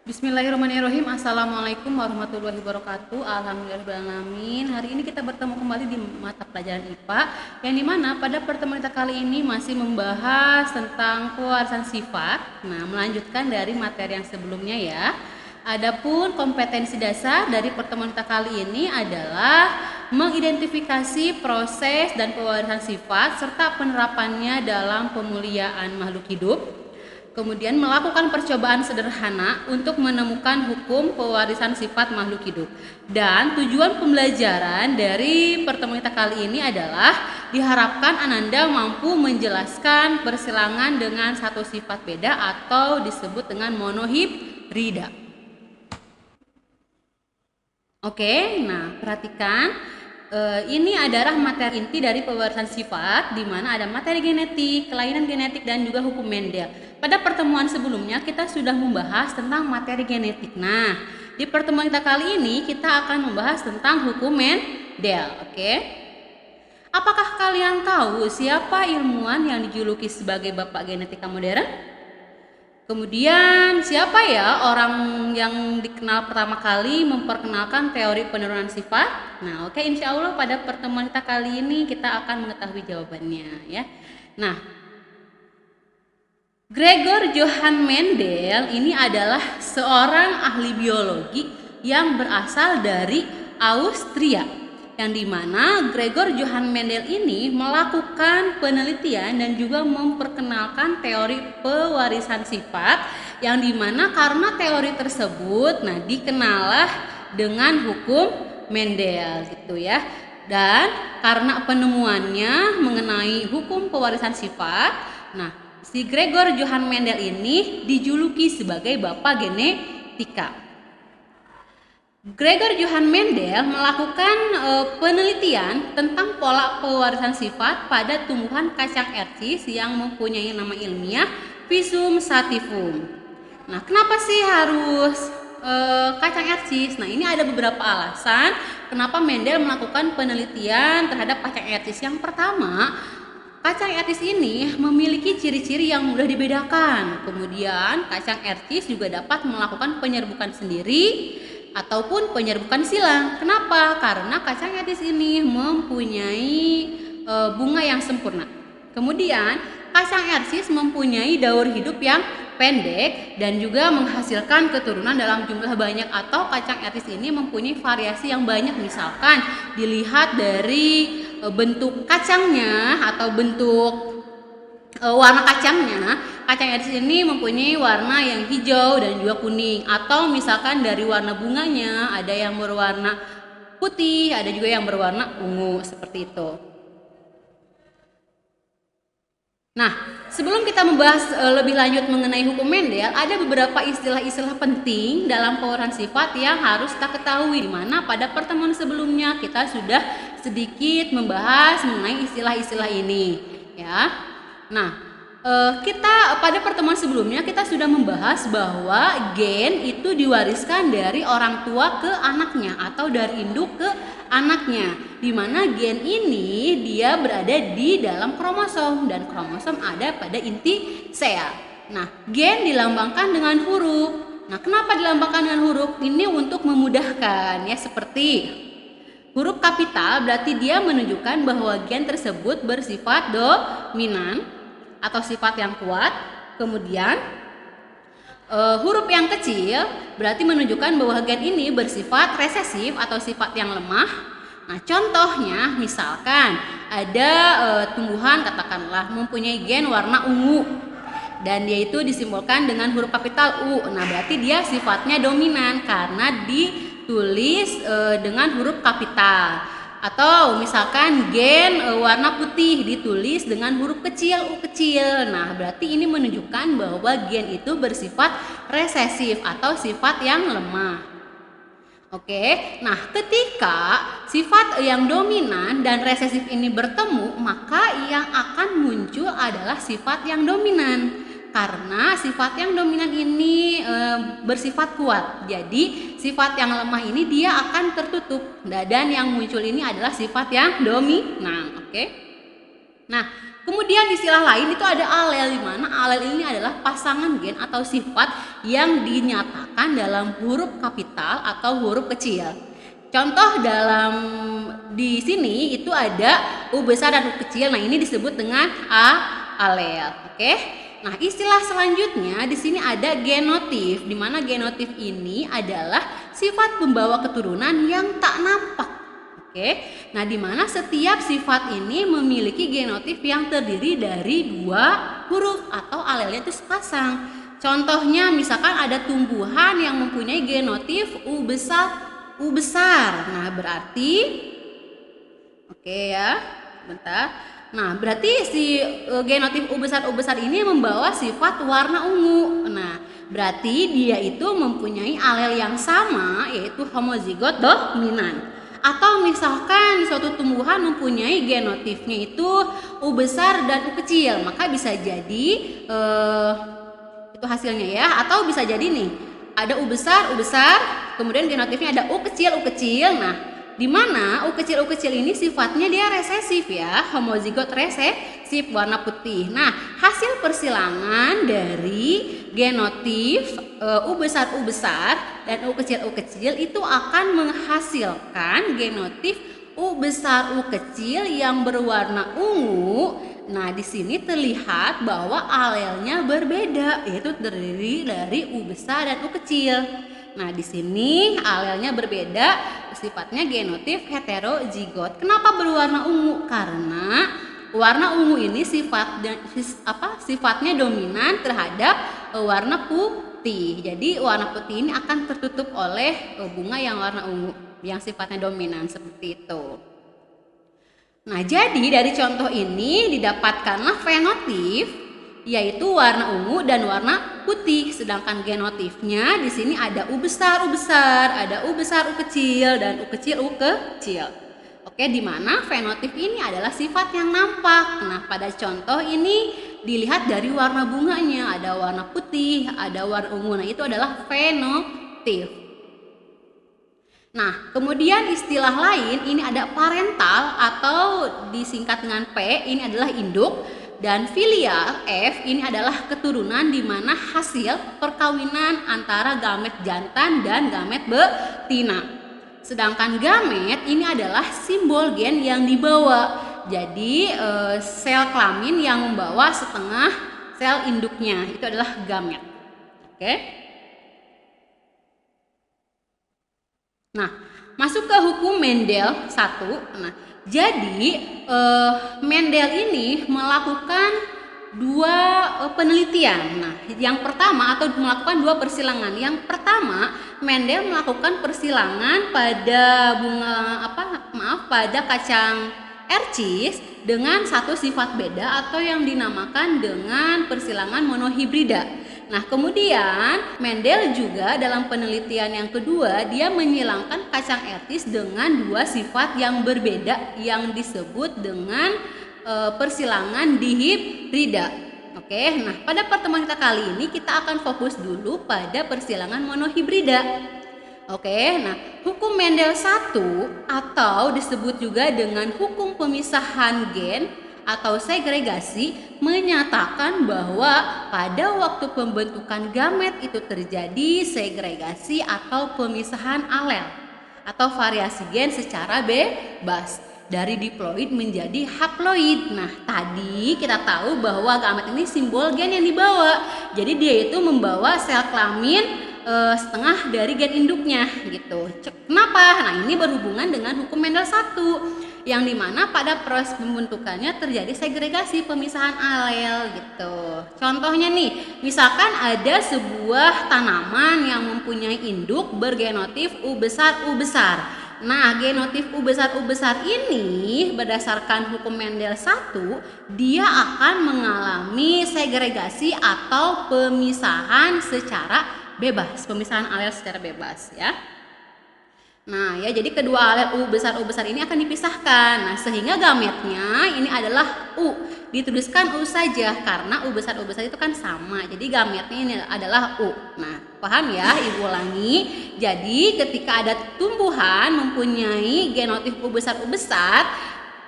Bismillahirrahmanirrahim. Assalamualaikum warahmatullahi wabarakatuh. Alhamdulillahirrahmanirrahim. Hari ini kita bertemu kembali di mata pelajaran IPA, yang dimana pada pertemuan kita kali ini masih membahas tentang pewarisan sifat. Nah, melanjutkan dari materi yang sebelumnya ya. Adapun kompetensi dasar dari pertemuan kita kali ini adalah mengidentifikasi proses dan pewarisan sifat serta penerapannya dalam pemuliaan makhluk hidup. Kemudian melakukan percobaan sederhana untuk menemukan hukum pewarisan sifat makhluk hidup. Dan tujuan pembelajaran dari pertemuan kita kali ini adalah diharapkan Ananda mampu menjelaskan persilangan dengan satu sifat beda atau disebut dengan monohibrida. Oke, nah perhatikan. Ini adalah materi inti dari pewarisan sifat, di mana ada materi genetik, kelainan genetik, dan juga hukum Mendel. Pada pertemuan sebelumnya kita sudah membahas tentang materi genetik. Nah, di pertemuan kita kali ini kita akan membahas tentang hukum Mendel. Oke? Apakah kalian tahu siapa ilmuwan yang dijuluki sebagai Bapak Genetika Modern? Kemudian siapa ya orang yang dikenal pertama kali memperkenalkan teori penurunan sifat? Nah, oke, insya Allah pada pertemuan kita kali ini kita akan mengetahui jawabannya ya. Nah, Gregor Johann Mendel ini adalah seorang ahli biologi yang berasal dari Austria, yang dimana Gregor Johann Mendel ini melakukan penelitian dan juga memperkenalkan teori pewarisan sifat, yang dimana karena teori tersebut dikenallah dengan hukum Mendel gitu ya. Dan karena penemuannya mengenai hukum pewarisan sifat, si Gregor Johann Mendel ini dijuluki sebagai Bapak Genetika. Gregor Johann Mendel melakukan penelitian tentang pola pewarisan sifat pada tumbuhan kacang ercis yang mempunyai nama ilmiah Physarum sativum. Nah, kenapa sih harus kacang ercis? Nah, ini ada beberapa alasan kenapa Mendel melakukan penelitian terhadap kacang ercis. Yang pertama, kacang ercis ini memiliki ciri-ciri yang mudah dibedakan. Kemudian, kacang ercis juga dapat melakukan penyerbukan sendiri ataupun penyerbukan silang. Kenapa? Karena kacang ercis ini mempunyai bunga yang sempurna. Kemudian, kacang ercis mempunyai daur hidup yang pendek dan juga menghasilkan keturunan dalam jumlah banyak, atau kacang ercis ini mempunyai variasi yang banyak. Misalkan dilihat dari bentuk kacangnya atau bentuk warna kacangnya, kacang ercis ini mempunyai warna yang hijau dan juga kuning, atau misalkan dari warna bunganya ada yang berwarna putih, ada juga yang berwarna ungu seperti itu. Nah, sebelum kita membahas lebih lanjut mengenai hukum Mendel, ada beberapa istilah-istilah penting dalam pewarisan sifat yang harus kita ketahui, di mana pada pertemuan sebelumnya kita sudah sedikit membahas mengenai istilah-istilah ini ya. Nah, kita pada pertemuan sebelumnya kita sudah membahas bahwa gen itu diwariskan dari orang tua ke anaknya atau dari induk ke anaknya, di mana gen ini dia berada di dalam kromosom dan kromosom ada pada inti sel. Nah, gen dilambangkan dengan huruf. Nah, kenapa dilambangkan dengan huruf? Ini untuk memudahkan ya, seperti huruf kapital berarti dia menunjukkan bahwa gen tersebut bersifat dominan atau sifat yang kuat. Kemudian huruf yang kecil berarti menunjukkan bahwa gen ini bersifat resesif atau sifat yang lemah. Nah, contohnya misalkan ada tumbuhan katakanlah mempunyai gen warna ungu dan dia itu disimbolkan dengan huruf kapital U. Nah, berarti dia sifatnya dominan karena ditulis dengan huruf kapital. Atau misalkan gen warna putih ditulis dengan huruf kecil U kecil. Nah, berarti ini menunjukkan bahwa gen itu bersifat resesif atau sifat yang lemah. Oke, nah ketika sifat yang dominan dan resesif ini bertemu, maka yang akan muncul adalah sifat yang dominan. Karena sifat yang dominan ini bersifat kuat, jadi sifat yang lemah ini dia akan tertutup, dan yang muncul ini adalah sifat yang dominan. Oke. Nah, kemudian istilah lain itu ada alel, di mana alel ini adalah pasangan gen atau sifat yang dinyatakan dalam huruf kapital atau huruf kecil. Contoh dalam di sini itu ada U besar dan U kecil. Nah, ini disebut dengan alel. Oke. Nah, istilah selanjutnya di sini ada genotif, di mana genotif ini adalah sifat pembawa keturunan yang tak nampak. Oke. Nah, di mana setiap sifat ini memiliki genotif yang terdiri dari 2 huruf atau alelnya itu sepasang. Contohnya misalkan ada tumbuhan yang mempunyai genotif U besar. Nah, berarti oke ya, bentar. Nah, berarti si genotif U besar ini membawa sifat warna ungu. Nah, berarti dia itu mempunyai alel yang sama, yaitu homozigot dominan. Atau misalkan suatu tumbuhan mempunyai genotifnya itu U besar dan U kecil, maka bisa jadi itu hasilnya ya. Atau bisa jadi nih, ada U besar, kemudian genotifnya ada U kecil. Nah, di mana U kecil ini sifatnya dia resesif ya, homozigot resesif warna putih. Nah, hasil persilangan dari genotif U besar dan U kecil itu akan menghasilkan genotif U besar U kecil yang berwarna ungu. Nah, di sini terlihat bahwa alelnya berbeda, yaitu terdiri dari U besar dan U kecil. Nah, di sini alelnya berbeda, sifatnya genotif heterozigot. Kenapa berwarna ungu? Karena warna ungu ini sifatnya dominan terhadap warna putih. Jadi warna putih ini akan tertutup oleh bunga yang warna ungu yang sifatnya dominan seperti itu. Nah, jadi dari contoh ini didapatkanlah fenotip, yaitu warna ungu dan warna putih. Sedangkan genotifnya di sini ada U besar, ada U besar, U kecil, dan U kecil. Oke, di mana fenotip ini adalah sifat yang nampak. Nah, pada contoh ini dilihat dari warna bunganya, ada warna putih, ada warna ungu. Nah, itu adalah fenotip. Nah, kemudian istilah lain ini ada parental atau disingkat dengan P, ini adalah induk, dan filial F ini adalah keturunan di mana hasil perkawinan antara gamet jantan dan gamet betina. Sedangkan gamet ini adalah simbol gen yang dibawa. Jadi sel kelamin yang membawa setengah sel induknya itu adalah gamet. Oke. Nah, masuk ke hukum Mendel 1. Nah, jadi Mendel ini melakukan 2 penelitian. Nah, yang pertama atau melakukan 2 persilangan. Yang pertama, Mendel melakukan persilangan pada pada kacang ercis dengan satu sifat beda atau yang dinamakan dengan persilangan monohibrida. Nah, kemudian Mendel juga dalam penelitian yang kedua dia menyilangkan kacang ercis dengan 2 sifat yang berbeda yang disebut dengan persilangan dihibrida. Oke, nah pada pertemuan kita kali ini kita akan fokus dulu pada persilangan monohibrida. Oke, nah hukum Mendel 1 atau disebut juga dengan hukum pemisahan gen atau segregasi menyatakan bahwa pada waktu pembentukan gamet itu terjadi segregasi atau pemisahan alel atau variasi gen secara bebas dari diploid menjadi haploid. Nah, tadi kita tahu bahwa gamet ini simbol gen yang dibawa. Jadi dia itu membawa sel kelamin setengah dari gen induknya gitu. Kenapa? Nah, ini berhubungan dengan hukum Mendel 1 yang dimana pada proses pembentukannya terjadi segregasi pemisahan alel gitu. Contohnya nih, misalkan ada sebuah tanaman yang mempunyai induk bergenotif U besar. Nah, genotif U besar ini berdasarkan hukum Mendel 1, dia akan mengalami segregasi atau pemisahan secara bebas, pemisahan alel secara bebas ya. Nah, ya jadi kedua alel U besar ini akan dipisahkan. Nah, sehingga gametnya ini adalah U. Dituliskan U saja karena U besar itu kan sama. Jadi gametnya ini adalah U. Nah, paham ya? Ibu ulangi. Jadi ketika ada tumbuhan mempunyai genotif U besar,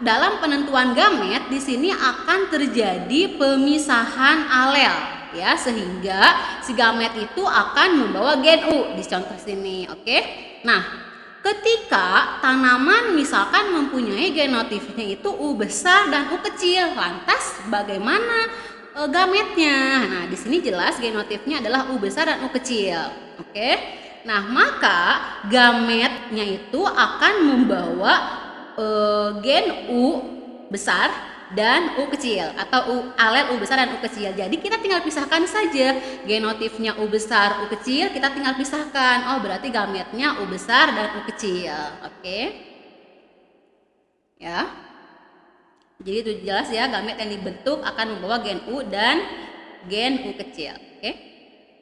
dalam penentuan gamet di sini akan terjadi pemisahan alel ya, sehingga si gamet itu akan membawa gen U di contoh sini. Oke. Nah, ketika tanaman misalkan mempunyai genotifnya itu U besar dan U kecil, lantas bagaimana gametnya? Nah, di sini jelas genotifnya adalah U besar dan U kecil. Oke. Nah, maka gametnya itu akan membawa gen U besar dan U kecil, atau alel U besar dan U kecil. Jadi kita tinggal pisahkan saja genotifnya U besar, U kecil, kita tinggal pisahkan. Oh, berarti gametnya U besar dan U kecil. Oke. Ya. Jadi itu jelas ya, gamet yang dibentuk akan membawa gen U dan gen U kecil. Oke.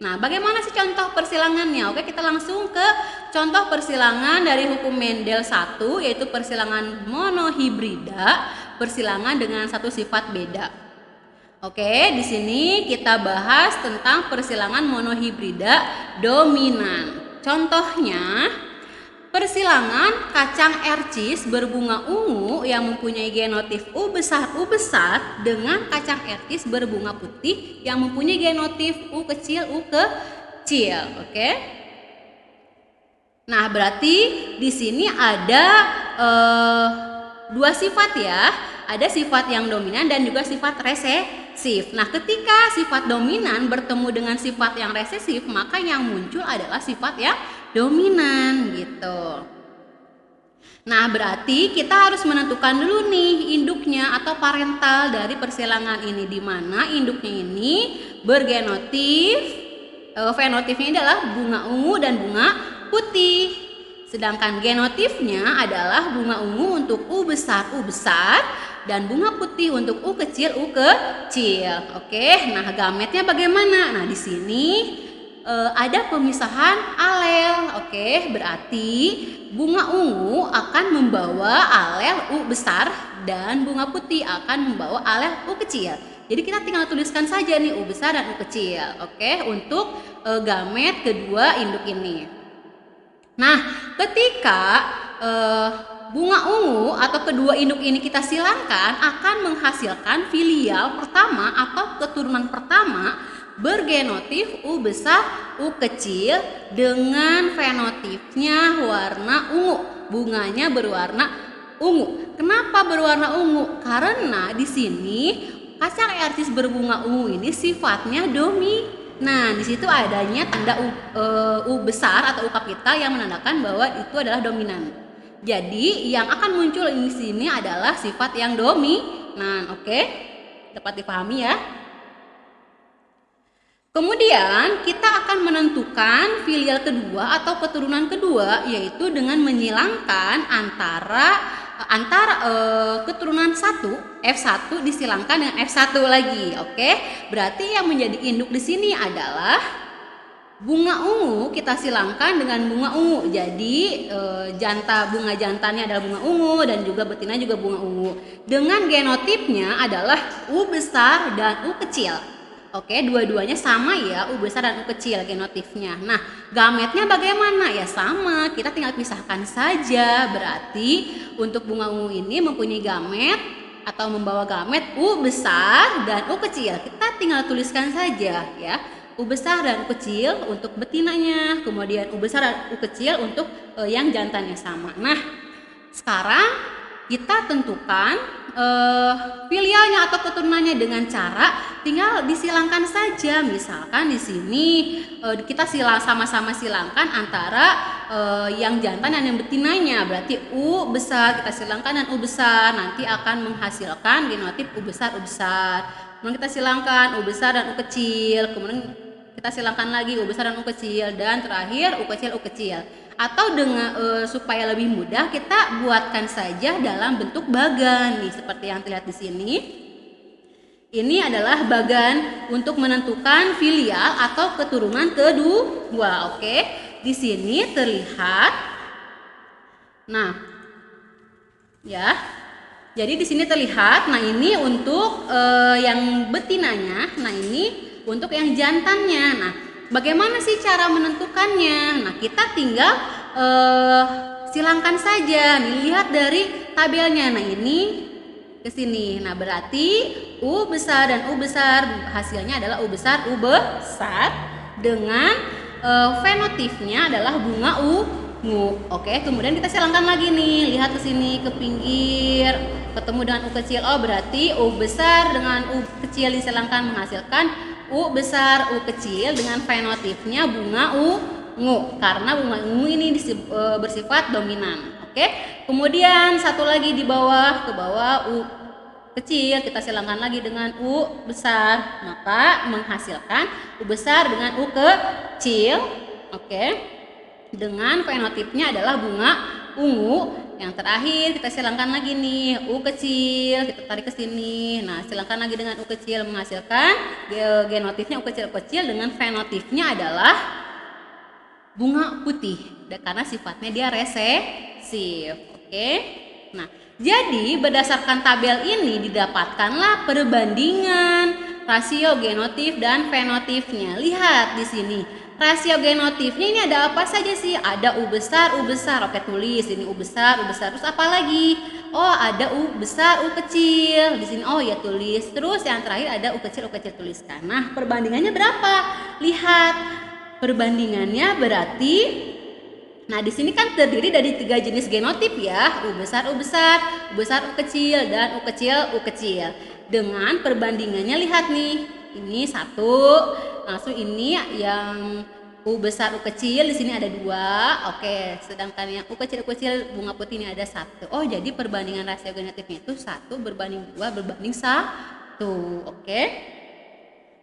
Nah, bagaimana sih contoh persilangannya? Oke, kita langsung ke contoh persilangan dari hukum Mendel 1, yaitu persilangan monohibrida, persilangan dengan satu sifat beda. Oke, di sini kita bahas tentang persilangan monohibrida dominan. Contohnya, persilangan kacang ercis berbunga ungu yang mempunyai genotif U besar dengan kacang ercis berbunga putih yang mempunyai genotif U kecil Oke. Nah, berarti di sini ada dua sifat ya. Ada sifat yang dominan dan juga sifat resesif. Nah, ketika sifat dominan bertemu dengan sifat yang resesif, maka yang muncul adalah sifat yang dominan gitu. Nah, berarti kita harus menentukan dulu nih induknya atau parental dari persilangan ini, di mana induknya ini bergenotif, fenotipnya adalah bunga ungu dan bunga putih. Sedangkan genotifnya adalah bunga ungu untuk U besar dan bunga putih untuk U kecil. Oke, nah gametnya bagaimana? Nah, di sini ada pemisahan alel. Oke, berarti bunga ungu akan membawa alel U besar dan bunga putih akan membawa alel U kecil. Jadi kita tinggal tuliskan saja nih U besar dan U kecil. Oke, untuk gamet kedua induk ini. Nah, ketika bunga ungu atau kedua induk ini kita silangkan, akan menghasilkan filial pertama atau keturunan pertama bergenotif U besar U kecil dengan fenotipnya warna ungu, bunganya berwarna ungu. Kenapa berwarna ungu? Karena di sini kacang ercis berbunga ungu ini sifatnya dominan. Di situ adanya tanda U besar atau U kapital yang menandakan bahwa itu adalah dominan. Jadi yang akan muncul di sini adalah sifat yang dominan. Oke, dapat dipahami ya? Kemudian kita akan menentukan filial kedua atau keturunan kedua, yaitu dengan menyilangkan antara keturunan 1 F1 disilangkan dengan F1 lagi. Oke, berarti yang menjadi induk di sini adalah bunga ungu kita silangkan dengan bunga ungu. Jadi bunga jantannya adalah bunga ungu dan juga betina juga bunga ungu. Dengan genotipnya adalah U besar dan U kecil. Oke, dua-duanya sama ya, U besar dan U kecil genotifnya. Nah, gametnya bagaimana? Ya sama, kita tinggal pisahkan saja. Berarti untuk bunga ungu ini mempunyai gamet atau membawa gamet U besar dan U kecil. Kita tinggal tuliskan saja ya. U besar dan U kecil untuk betinanya, kemudian U besar dan U kecil untuk yang jantannya sama. Nah, sekarang kita tentukan filialnya atau keturunannya dengan cara tinggal disilangkan saja. Misalkan di sini kita sama-sama silangkan antara yang jantan dan yang betinanya. Berarti U besar kita silangkan dan U besar, nanti akan menghasilkan genotip U besar. Kemudian kita silangkan U besar dan U kecil, kemudian kita silangkan lagi U besar dan U kecil, dan terakhir U kecil. Atau dengan supaya lebih mudah kita buatkan saja dalam bentuk bagan nih, seperti yang terlihat di sini. Ini adalah bagan untuk menentukan filial atau keturunan kedua. Oke, di sini terlihat. Nah, ya. Jadi di sini terlihat. Nah, ini untuk yang betinanya. Nah, ini untuk yang jantannya. Nah, bagaimana sih cara menentukannya? Nah, kita tinggal silangkan saja. Nih, lihat dari tabelnya. Nah, ini ke sini. Nah, berarti U besar dan U besar hasilnya adalah U besar dengan fenotipnya adalah bunga ungu. Oke, kemudian kita silangkan lagi nih. Lihat ke sini ke pinggir. Ketemu dengan U kecil. Oh, berarti U besar dengan U kecil disilangkan menghasilkan U besar U kecil dengan fenotipnya bunga ungu. Karena bunga ungu ini bersifat dominan. Oke. Kemudian satu lagi di bawah, ke bawah U kecil kita silangkan lagi dengan U besar, maka menghasilkan U besar dengan U kecil. Oke. Dengan fenotipnya adalah bunga ungu. Yang terakhir kita silangkan lagi nih U kecil, kita tarik ke sini. Nah, silangkan lagi dengan U kecil menghasilkan genotipnya U kecil dengan fenotipnya adalah bunga putih karena sifatnya dia resesif. Oke. Nah, jadi berdasarkan tabel ini didapatkanlah perbandingan rasio genotip dan fenotipnya. Lihat di sini. Rasio genotipnya ini ada apa saja sih? Ada U besar. Oke, tulis ini U besar. Terus apa lagi? Oh, ada U besar, U kecil. Di sini oh ya tulis. Terus yang terakhir ada U kecil, tuliskan. Nah, perbandingannya berapa? Lihat. Perbandingannya berarti nah, di sini kan terdiri dari 3 jenis genotip ya. U besar, U kecil dan U kecil. Dengan perbandingannya lihat nih. Ini 1. Langsung ini yang U besar U kecil di sini ada 2. Oke, sedangkan yang U kecil bunga putih ini ada 1. Oh, jadi perbandingan rasio genotipnya itu 1 berbanding 2 berbanding 1. Oke.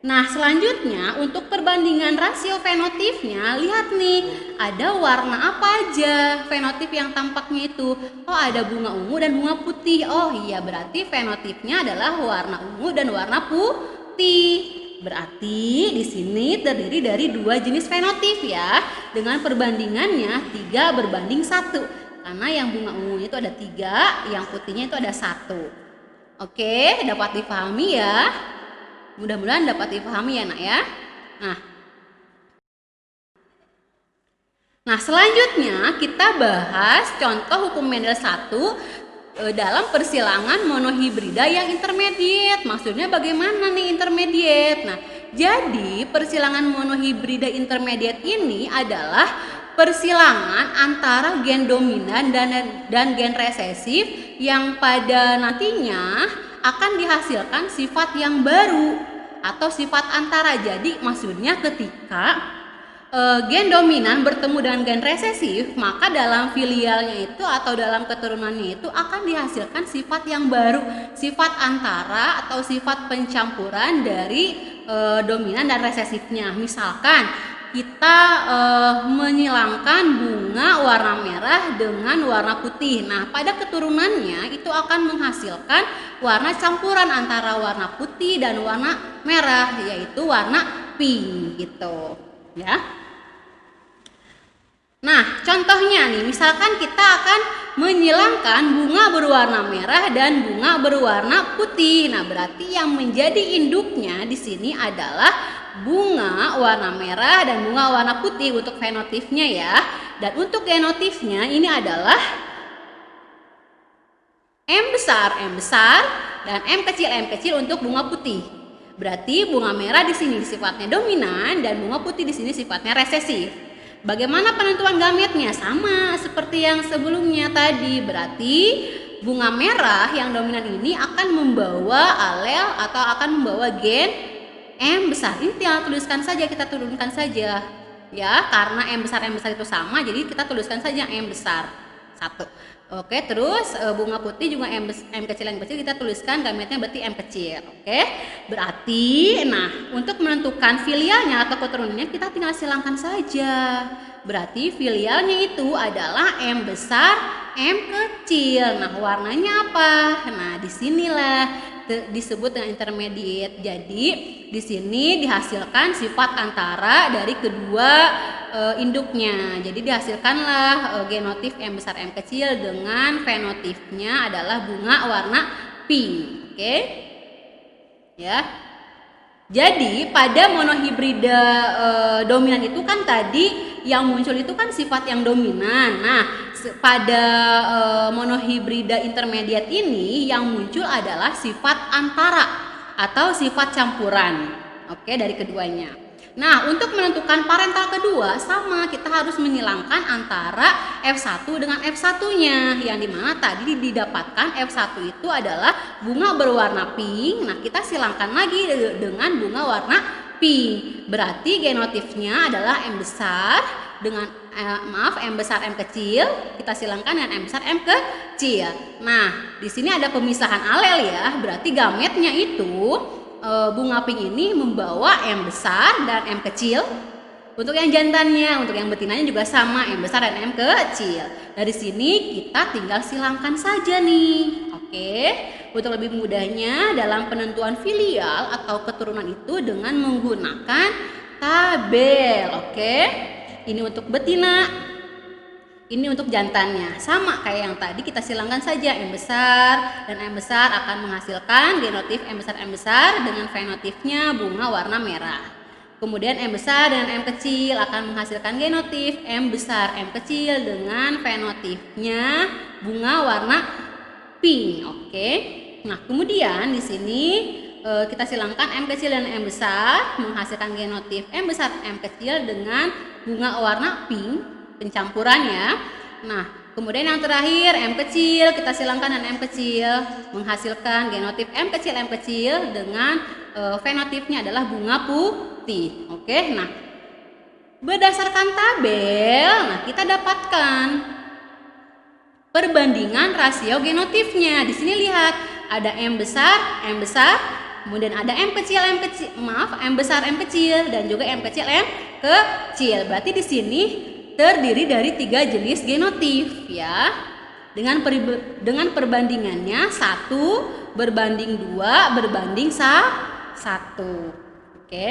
Nah, selanjutnya untuk perbandingan rasio fenotipnya, lihat nih, ada warna apa aja fenotip yang tampaknya itu. Oh, ada bunga ungu dan bunga putih. Oh iya, berarti fenotipnya adalah warna ungu dan warna putih. Berarti di sini terdiri dari 2 jenis fenotip ya, dengan perbandingannya 3 berbanding 1. Karena yang bunga ungu itu ada 3, yang putihnya itu ada 1. Oke, dapat dipahami ya. Mudah-mudahan dapat dipahami ya, Nak ya. Nah, selanjutnya kita bahas contoh hukum Mendel 1 dalam persilangan monohibrida yang intermediate. Maksudnya bagaimana nih intermediate? Nah, jadi persilangan monohibrida intermediate ini adalah persilangan antara gen dominan dan gen resesif yang pada nantinya akan dihasilkan sifat yang baru atau sifat antara. Jadi maksudnya ketika gen dominan bertemu dengan gen resesif, maka dalam filialnya itu atau dalam keturunannya itu akan dihasilkan sifat yang baru, sifat antara atau sifat pencampuran dari dominan dan resesifnya. Misalkan kita menyilangkan bunga warna merah dengan warna putih. Nah, pada keturunannya itu akan menghasilkan warna campuran antara warna putih dan warna merah, yaitu warna pink gitu, ya. Nah, contohnya nih, misalkan kita akan menyilangkan bunga berwarna merah dan bunga berwarna putih. Nah, berarti yang menjadi induknya di sini adalah bunga warna merah dan bunga warna putih untuk fenotipnya ya. Dan untuk genotipnya ini adalah M besar dan M kecil untuk bunga putih. Berarti bunga merah di sini sifatnya dominan dan bunga putih di sini sifatnya resesif. Bagaimana penentuan gametnya? Sama seperti yang sebelumnya tadi. Berarti bunga merah yang dominan ini akan membawa alel atau akan membawa gen M besar. Ini tinggal tuliskan saja, kita turunkan saja. Ya, karena M besar itu sama, jadi kita tuliskan saja M besar 1. Oke, terus bunga putih juga M kecil kita tuliskan gametnya berarti M kecil. Oke, berarti nah untuk menentukan filialnya atau keturunannya kita tinggal silangkan saja. Berarti filialnya itu adalah M besar, M kecil. Nah, warnanya apa? Nah, disinilah disebut dengan intermediate. Jadi di sini dihasilkan sifat antara dari kedua induknya. Jadi dihasilkanlah genotip M besar M kecil dengan fenotipnya adalah bunga warna pink. Oke. Ya. Jadi pada monohibrida dominan itu kan tadi yang muncul itu kan sifat yang dominan. Nah, pada monohibrida intermediate ini yang muncul adalah sifat antara atau sifat campuran. Oke, dari keduanya. Nah, untuk menentukan parental kedua sama kita harus menyilangkan antara F1 dengan F1-nya, yang dimana tadi didapatkan F1 itu adalah bunga berwarna pink. Nah, kita silangkan lagi dengan bunga warna pink. Berarti genotifnya adalah M besar dengan M besar M kecil, kita silangkan dengan M besar M kecil. Nah, di sini ada pemisahan alel ya, berarti gametnya itu bunga pink ini membawa M besar dan M kecil. Untuk yang jantannya, untuk yang betinanya juga sama, M besar dan M kecil. Dari sini kita tinggal silangkan saja nih. Oke, untuk lebih mudahnya dalam penentuan filial atau keturunan itu dengan menggunakan tabel. Oke, ini untuk betina, ini untuk jantannya. Sama kayak yang tadi, kita silangkan saja M besar dan M besar akan menghasilkan genotif M besar dengan fenotipnya bunga warna merah. Kemudian M besar dan M kecil akan menghasilkan genotif M besar M kecil dengan fenotipnya bunga warna pink. Oke. Nah, kemudian di sini kita silangkan M kecil dan M besar menghasilkan genotif M besar M kecil dengan bunga warna pink. Pencampuran ya. Nah, kemudian yang terakhir M kecil kita silangkan dengan M kecil menghasilkan genotif M kecil dengan fenotipnya adalah bunga putih. Oke, nah berdasarkan tabel, nah kita dapatkan perbandingan rasio genotifnya. Di sini lihat ada M besar, kemudian ada M besar M kecil dan juga M kecil M kecil. Berarti di sini terdiri dari 3 jenis genotif ya. Dengan perbandingannya 1 berbanding 2 berbanding 1. Oke.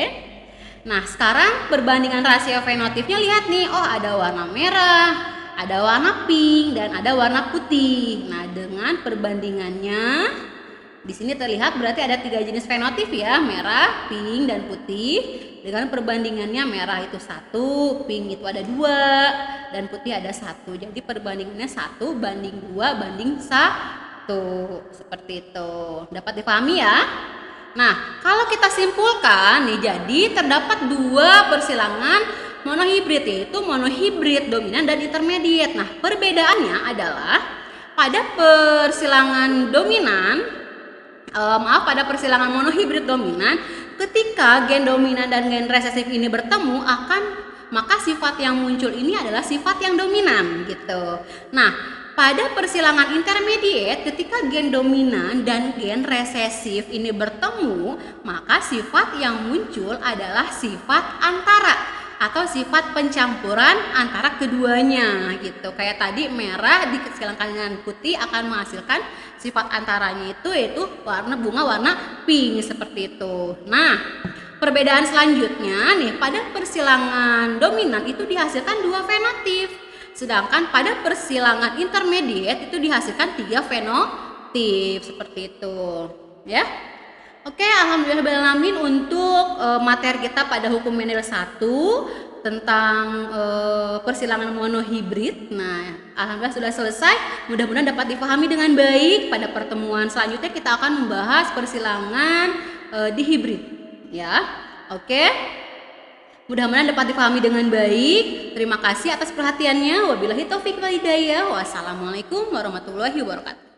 Nah, sekarang perbandingan rasio fenotifnya lihat nih. Oh, ada warna merah, ada warna pink dan ada warna putih. Nah, dengan perbandingannya di sini terlihat berarti ada 3 jenis fenotip ya, merah, pink dan putih. Dengan perbandingannya merah itu 1, pink itu ada 2 dan putih ada 1. Jadi perbandingannya 1 banding 2 banding 1. Seperti itu. Dapat dipahami ya? Nah, kalau kita simpulkan nih, jadi terdapat 2 persilangan monohibrid, yaitu monohibrid dominan dan intermediate. Nah, perbedaannya adalah pada persilangan dominan pada persilangan monohibrid dominan, ketika gen dominan dan gen resesif ini bertemu maka sifat yang muncul ini adalah sifat yang dominan gitu. Nah, pada persilangan intermediate ketika gen dominan dan gen resesif ini bertemu, maka sifat yang muncul adalah sifat antara atau sifat pencampuran antara keduanya gitu. Kayak tadi merah disilangkan dengan putih akan menghasilkan sifat antaranya itu yaitu bunga warna pink seperti itu. Nah, perbedaan selanjutnya nih, pada persilangan dominan itu dihasilkan 2 fenotip. Sedangkan pada persilangan intermediate itu dihasilkan 3 fenotip seperti itu, ya. Oke, alhamdulillahirabbil untuk materi kita pada hukum Mendel 1 tentang persilangan monohibrid. Nah, alhamdulillah sudah selesai. Mudah-mudahan dapat dipahami dengan baik. Pada pertemuan selanjutnya kita akan membahas persilangan dihibrid, ya. Oke. Mudah-mudahan dapat dipahami dengan baik. Terima kasih atas perhatiannya. Wabillahi taufik wal hidayah. Wassalamualaikum warahmatullahi wabarakatuh.